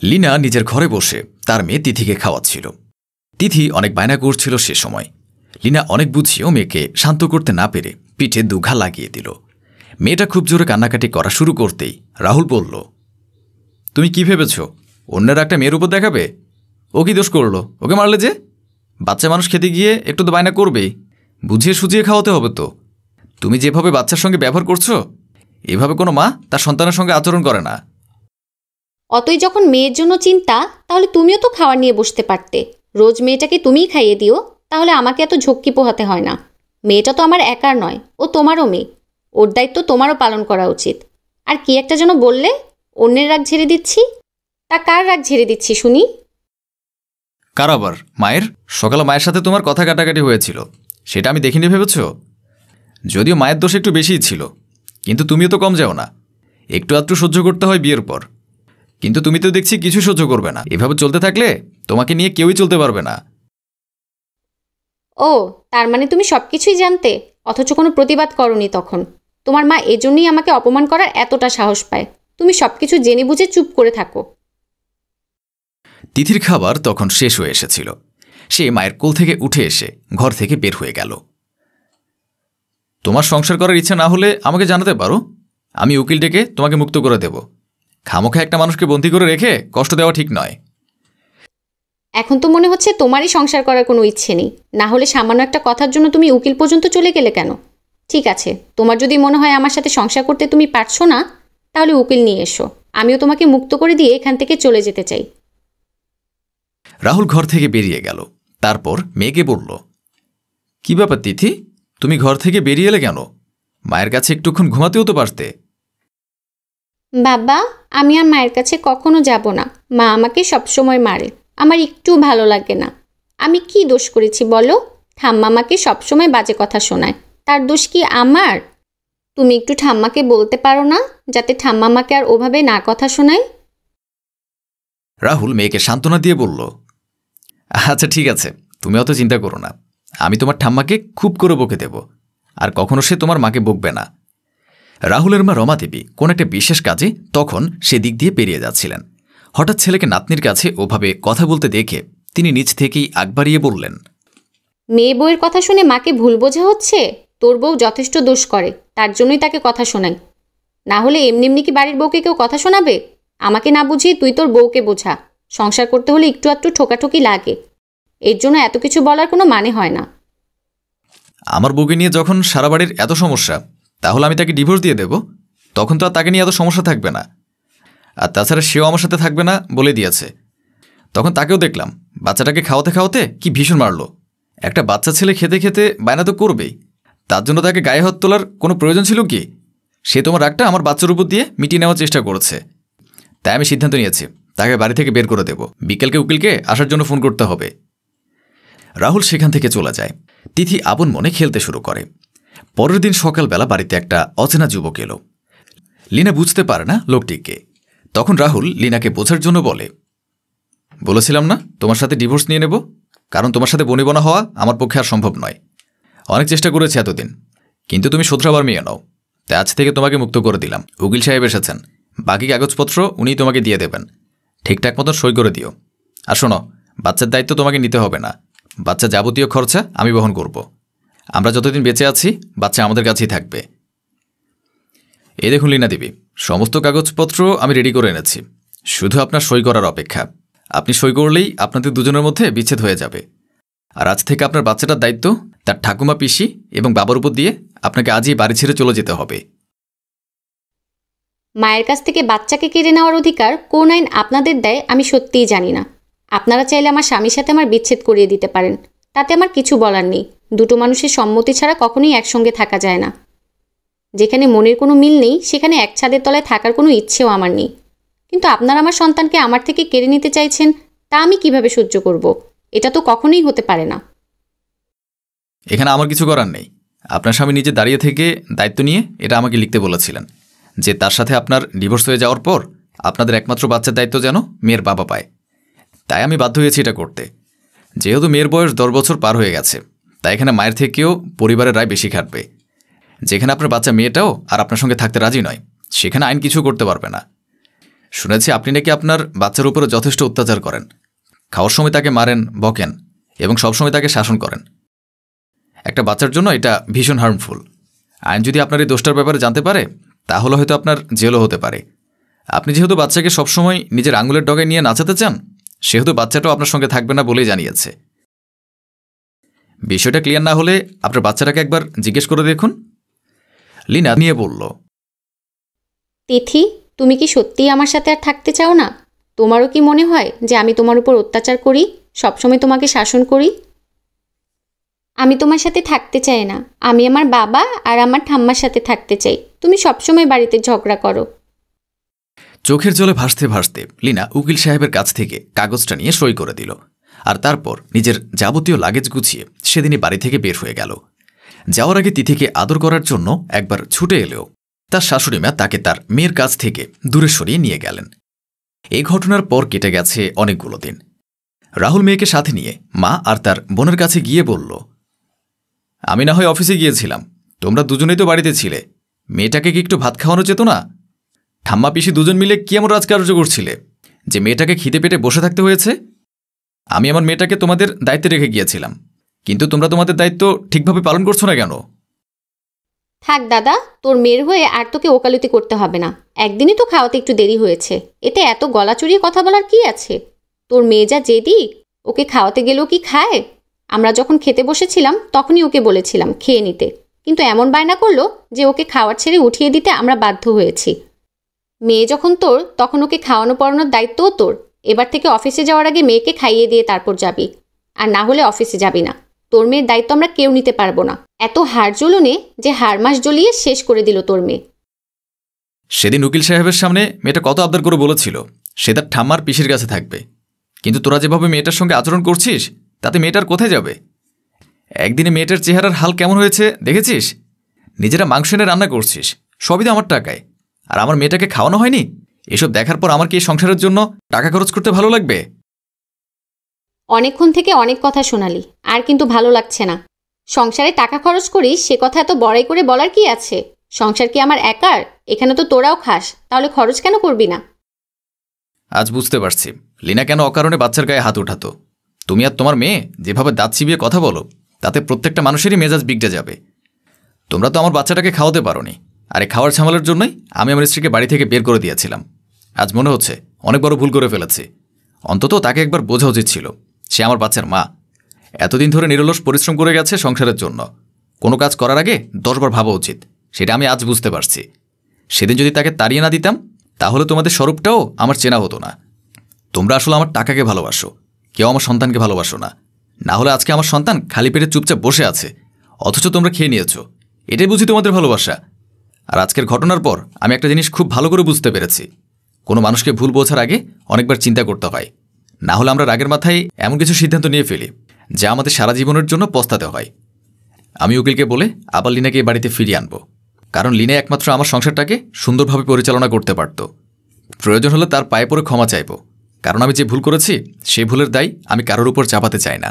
লীনা নিজের ঘরে বসে তার মেয়ে তিথিকে খাওয়াচ্ছিল। তিথি অনেক বায়না করছিল সে সময়। লীনা অনেক বুঝিয়েও মেয়েকে শান্ত করতে না পেরে পিঠে দুঘা লাগিয়ে দিল। মেয়েটা খুব জোরে কান্নাকাটি করা শুরু করতেই রাহুল বলল, তুমি কি ভেবেছ অন্যের একটা মেয়ের উপর দেখাবে? ও কি দোষ করল? ওকে মারলে যে? বাচ্চা মানুষ খেতে গিয়ে একটু তো বায়না করবেই, বুঝিয়ে সুঝিয়ে খাওয়াতে হবে তো। তুমি যেভাবে বাচ্চার সঙ্গে ব্যবহার করছো, এভাবে কোনো মা তার সন্তানের সঙ্গে আচরণ করে না। অতই যখন মেয়ের জন্য চিন্তা, তাহলে তুমিও তো খাওয়ার নিয়ে বসতে পারতে। রোজ মেয়েটাকে তুমিই খাইয়ে দিও, তাহলে আমাকে এত ঝক্কি পোহাতে হয় না। মেয়েটা তো আমার একার নয়, ও তোমারও মেয়ে। ওর দায়িত্ব তোমারও পালন করা উচিত। আর কি একটা যেন বললে, অন্যের রাগ ঝেড়ে দিচ্ছি। তা কার রাগ ঝেড়ে দিচ্ছি শুনি? কার আবার? মায়ের। সকালে মায়ের সাথে তোমার কথা কাটাকাটি হয়েছিল, সেটা আমি দেখিনি ভেবেছ? যদিও মায়ের দোষ একটু বেশিই ছিল, কিন্তু তুমিও তো কম যাও না। একটু আধটু সহ্য করতে হয় বিয়ের পর, কিন্তু তুমি তো দেখছি কিছু সহ্য করবে না। এভাবে চলতে থাকলে তোমাকে নিয়ে কেউই চলতে পারবে না। ও, তার মানে তুমি সব কিছুই জানতে, অথচ কোনো প্রতিবাদ করনি তখন। তোমার মা এজন্যই আমাকে অপমান করার এতটা সাহস পায়। তুমি সব কিছু জেনে বুঝে চুপ করে থাকো। তিথির খাবার তখন শেষ হয়ে এসেছিল। সে মায়ের কোল থেকে উঠে এসে ঘর থেকে বের হয়ে গেল। তোমার সংসার করার ইচ্ছা না হলে আমাকে জানাতে পারো, আমি উকিল ডেকে তোমাকে মুক্ত করে দেব। খামোখা একটা মানুষকে বন্দী করে রেখে কষ্ট দেওয়া ঠিক নয়। এখন তো মনে হচ্ছে তোমারই সংসার করার কোনো ইচ্ছে নেই। না হলে সামান্য একটা কথার জন্য তুমি উকিল পর্যন্ত চলে গেলে কেন? ঠিক আছে, তোমার যদি মনে হয় আমার সাথে সংসার করতে তুমি পারছো না, তাহলে উকিল নিয়ে এসো। আমিও তোমাকে মুক্ত করে দিয়ে এখান থেকে চলে যেতে চাই। রাহুল ঘর থেকে বেরিয়ে গেল। তারপর মেয়েকে বলল, কি ব্যাপার তিথি, তুমি ঘর থেকে বেরিয়ে এলে কেন? মায়ের কাছে একটুক্ষণ ঘুমাতেও তো পারতে। বাবা, আমি আর মায়ের কাছে কখনো যাব না। মা আমাকে সবসময় মারে, আমার একটু ভালো লাগে না। আমি কি দোষ করেছি বলো? ঠাম্মা আমাকে সবসময় বাজে কথা শোনায়, তার দোষ কি আমার? তুমি একটু ঠাম্মাকে বলতে পারো না, যাতে ঠাম্মা আমাকে আর ওভাবে না কথা শোনায়? রাহুল মেয়েকে সান্ত্বনা দিয়ে বলল, আচ্ছা ঠিক আছে, তুমি অত চিন্তা করো না। আমি তোমার ঠাম্মাকে খুব করে বকে দেব, আর কখনো সে তোমার মাকে বকবে না। রাহুলের মা রমা দেবী কোন একটা বিশেষ কাজে তখন সেদিক দিয়ে পেরিয়ে যাচ্ছিলেন। হঠাৎ ছেলেকে নাতনির কাছে ওভাবে কথা বলতে দেখে তিনি নিজ থেকেই আগ বাড়িয়ে বললেন, মেয়ে বউয়ের কথা শুনে মাকে ভুল বোঝা হচ্ছে? তোর বউ যথেষ্ট দোষ করে, তার জন্যই তাকে কথা শোনাই। না হলে এমনি এমনি কি বাড়ির বউকে কেউ কথা শোনাবে? আমাকে না বুঝিয়ে তুই তোর বউকে বোঝা। সংসার করতে হলে একটু আধটু ঠোকাঠুকি লাগে, এর জন্য এত কিছু বলার কোনো মানে হয় না। আমার বউকে নিয়ে যখন সারা বাড়ির এত সমস্যা, তাহলে আমি তাকে ডিভোর্স দিয়ে দেব? তখন তো আর তাকে নিয়ে এত সমস্যা থাকবে না। আর তাছাড়া সেও আমার সাথে থাকবে না বলে দিয়েছে। তখন তাকেও দেখলাম বাচ্চাটাকে খাওয়াতে খাওয়াতে কি ভীষণ মারল। একটা বাচ্চা ছেলে খেতে খেতে বায়না তো করবেই, তার জন্য তাকে গায়ে হাত তোলার কোনো প্রয়োজন ছিল কি? সে তোমার রাগটা আমার বাচ্চার উপর দিয়ে মিটিয়ে নেওয়ার চেষ্টা করেছে। তাই আমি সিদ্ধান্ত নিয়েছি তাকে বাড়ি থেকে বের করে দেব। বিকেলকে উকিলকে আসার জন্য ফোন করতে হবে। রাহুল সেখান থেকে চলে যায়। তিথি আপন মনে খেলতে শুরু করে। পরের দিন সকালবেলা বাড়িতে একটা অচেনা যুবক এলো। লীনা বুঝতে পারে না লোকটিকে। তখন রাহুল লীনাকে বোঝার জন্য বলে, বলেছিলাম না তোমার সাথে ডিভোর্স নিয়ে নেব, কারণ তোমার সাথে বনিবনা হওয়া আমার পক্ষে আর সম্ভব নয়। অনেক চেষ্টা করেছি এতদিন, কিন্তু তুমি শোধরাবার মেয়ে নাও। তাই আজ থেকে তোমাকে মুক্ত করে দিলাম। উকিল সাহেব এসেছেন, বাকি কাগজপত্র উনিই তোমাকে দিয়ে দেবেন। ঠিকঠাক মতো সই করে দিও। আর শোনো, বাচ্চার দায়িত্ব তোমাকে নিতে হবে না। বাচ্চা যাবতীয় খরচা আমি বহন করব। আমরা যতদিন বেঁচে আছি বাচ্চা আমাদের কাছেই থাকবে। এই দেখুন লীনা দেবী, সমস্ত কাগজপত্র আমি রেডি করে এনেছি, শুধু আপনার সই করার অপেক্ষা। আপনি সই করলেই আপনাদের দুজনের মধ্যে বিচ্ছেদ হয়ে যাবে। আর আজ থেকে আপনার বাচ্চাটার দায়িত্ব তার ঠাকুমা, পিসি এবং বাবার উপর দিয়ে আপনাকে আজই বাড়ি ছেড়ে চলে যেতে হবে। মায়ের কাছ থেকে বাচ্চাকে কেড়ে নেওয়ার অধিকার কোন আইন আপনাদের দেয় আমি সত্যিই জানি না। আপনারা চাইলে আমার স্বামীর সাথে আমার বিচ্ছেদ করিয়ে দিতে পারেন, তাতে আমার কিছু বলার নেই। দুটো মানুষের সম্মতি ছাড়া কখনোই একসঙ্গে থাকা যায় না। যেখানে মনের কোনো মিল নেই, সেখানে এক ছাদের তলায় থাকার কোনো ইচ্ছেও আমার নেই। কিন্তু আপনারা আমার সন্তানকে আমার থেকে কেড়ে নিতে চাইছেন, তা আমি কিভাবে সহ্য করব? এটা তো কখনোই হতে পারে না। এখানে আমার কিছু করার নেই। আপনার স্বামী নিজে দাঁড়িয়ে থেকে দায়িত্ব নিয়ে এটা আমাকে লিখতে বলেছিলেন যে তার সাথে আপনার ডিভোর্স হয়ে যাওয়ার পর আপনাদের একমাত্র বাচ্চার দায়িত্ব যেন মেয়ের বাবা পায়। তাই আমি বাধ্য হয়েছি এটা করতে। যেহেতু মেয়ের বয়স 10 বছর পার হয়ে গেছে, তাই এখানে মায়ের থেকেও পরিবারের রায় বেশি খাটবে। যেখানে আপনার বাচ্চা মেয়েটাও আর আপনার সঙ্গে থাকতে রাজি নয়, সেখানে আইন কিছু করতে পারবে না। শুনেছি আপনি নাকি আপনার বাচ্চার উপরে যথেষ্ট অত্যাচার করেন, খাওয়ার সময় তাকে মারেন, বকেন এবং সবসময় তাকে শাসন করেন। একটা বাচ্চার জন্য এটা ভীষণ হার্মফুল। আইন যদি আপনার এই দোষটার ব্যাপারে জানতে পারে তাহলে হয়তো আপনার জেলও হতে পারে। আপনি যেহেতু বাচ্চাকে সবসময় নিজের আঙুলের ডগায় নিয়ে নাচাতে চান, সেহেতু বাচ্চাটাও আপনার সঙ্গে থাকবে না বলেই জানিয়েছে। বিষয়টা ক্লিয়ার না হলে আপনার বাচ্চাটাকে একবার জিজ্ঞেস করে দেখুন। লিনা নিয়ে বলল, তিথি, তুমি কি সত্যিই আমার সাথে আর থাকতে চাও না? তোমারও কি মনে হয় যে আমি তোমার উপর অত্যাচার করি, সবসময় তোমাকে শাসন করি? আমি তোমার সাথে থাকতে চাই না। আমি আমার বাবা আর আমার ঠাম্মার সাথে থাকতে চাই। তুমি সবসময় বাড়িতে ঝগড়া করো। চোখের জলে ভাসতে ভাসতে লিনা উকিল সাহেবের কাছ থেকে কাগজটা নিয়ে সই করে দিল, আর তারপর নিজের যাবতীয় লাগেজ গুছিয়ে সেদিনই বাড়ি থেকে বের হয়ে গেল। যাওয়ার আগে তিথিকে আদর করার জন্য একবার ছুটে এলেও তার শাশুড়িমা তাকে তার মেয়ের কাছ থেকে দূরে সরিয়ে নিয়ে গেলেন। এই ঘটনার পর কেটে গেছে অনেকগুলো দিন। রাহুল মেয়েকে সাথে নিয়ে মা আর তার বোনের কাছে গিয়ে বলল, আমি না হয় অফিসে গিয়েছিলাম, তোমরা দুজনেই তো বাড়িতে ছিলে, মেয়েটাকে কি একটু ভাত খাওয়ানো যেত না? ঠাম্মা পিসি দুজন মিলে কি এমন রাজকার্য করছিলে যে মেয়েটাকে খিদে পেটে বসে থাকতে হয়েছে? আমি আমার মেয়েটাকে তোমাদের দায়িত্বে রেখে গিয়েছিলাম, কিন্তু তোমরা তোমাদের দায়িত্ব ঠিকভাবে পালন করছো না কেন? থাক দাদা, তোর মেয়ের হয়ে আর তোকে ওকালতি করতে হবে না। একদিনই তো খাওয়াতে একটু দেরি হয়েছে, এতে এত গলা চড়িয়ে কথা বলার কি আছে? তোর মেয়ে যা জেদি, ওকে খাওয়াতে গেলেও কি খায়? আমরা যখন খেতে বসেছিলাম তখনই ওকে বলেছিলাম খেয়ে নিতে, কিন্তু এমন বায়না করলো যে ওকে খাওয়ার ছেড়ে উঠিয়ে দিতে আমরা বাধ্য হয়েছি। মেয়ে যখন তোর, তখন ওকে খাওয়ানো পড়ানোর দায়িত্বও তোর। এবার থেকে অফিসে যাওয়ার আগে মেয়েকে খাইয়ে দিয়ে তারপর যাবি, আর না হলে অফিসে যাবি না। তোর মেয়ের দায়িত্ব আমরা কেউ নিতে পারবো না। এত হাড় জ্বলনে যে হাড়মাস জ্বলিয়ে শেষ করে দিল তোর মেয়ে। সেদিন উকিল সাহেবের সামনে মেয়েটা কত আবদার করে বলেছিল সে তার ঠাম্মার পিসির কাছে থাকবে, কিন্তু তোরা যেভাবে মেয়েটার সঙ্গে আচরণ করছিস তাতে মেয়েটার কোথায় যাবে? একদিনে মেয়েটার চেহারার হাল কেমন হয়েছে দেখেছিস? নিজেরা মাংস এনে রান্না করছিস, সবই তো আমার টাকায়, আর আমার মেয়েটাকে খাওয়ানো হয়নি। এসব দেখার পর আমার কি এই সংসারের জন্য টাকা খরচ করতে ভালো লাগবে? অনেকক্ষণ থেকে অনেক কথা শোনালি, আর কিন্তু ভালো লাগছে না। সংসারে টাকা খরচ করিস সে কথা এত বড়াই করে বলার কি আছে? সংসার কি আমার একার? এখানে তো তোরাও খাস, তাহলে খরচ কেন করবি না? আজ বুঝতে পারছি লিনা কেন অকারণে বাচ্চার গায়ে হাত উঠাতো। তুমি আর তোমার মেয়ে যেভাবে দাঁত চিবিয়ে কথা বলো তাতে প্রত্যেকটা মানুষেরই মেজাজ বিগড়ে যাবে। তোমরা তো আমার বাচ্চাটাকে খাওয়াতে পারোনি, আর এই খাওয়ার ঝামেলার জন্যই আমি আমার স্ত্রীকে বাড়ি থেকে বের করে দিয়েছিলাম। আজ মনে হচ্ছে অনেক বড় ভুল করে ফেলেছি। অন্তত তাকে একবার বোঝা উচিত ছিল সে আমার বাচ্চার মা। এতদিন ধরে নিরলস পরিশ্রম করে গেছে সংসারের জন্য। কোনো কাজ করার আগে 10 বার ভাবা উচিত, সেটা আমি আজ বুঝতে পারছি। সেদিন যদি তাকে তাড়িয়ে না দিতাম তাহলে তোমাদের স্বরূপটাও আমার চেনা হতো না। তোমরা আসলে আমার টাকাকে ভালোবাসো, কেউ আমার সন্তানকে ভালোবাসো না। না হলে আজকে আমার সন্তান খালি পেটে চুপচাপ বসে আছে, অথচ তোমরা খেয়ে নিয়েছো। এটাই বুঝি তোমাদের ভালোবাসা? আর আজকের ঘটনার পর আমি একটা জিনিস খুব ভালো করে বুঝতে পেরেছি, কোনো মানুষকে ভুল বোঝার আগে অনেকবার চিন্তা করতে হয়। না হলে আমরা রাগের মাথায় এমন কিছু সিদ্ধান্ত নিয়ে ফেলি যা আমাদের সারা জীবনের জন্য পস্তাতে হয়। আমি উকিলকে বলে আবার লিনাকে এই বাড়িতে ফিরিয়ে আনবো, কারণ লিনা একমাত্র আমার সংসারটাকে সুন্দরভাবে পরিচালনা করতে পারত। প্রয়োজন হলে তার পায়ে পড়ে ক্ষমা চাইব, কারণ আমি যে ভুল করেছি সেই ভুলের দায় আমি কারোর উপর চাপাতে চাই না।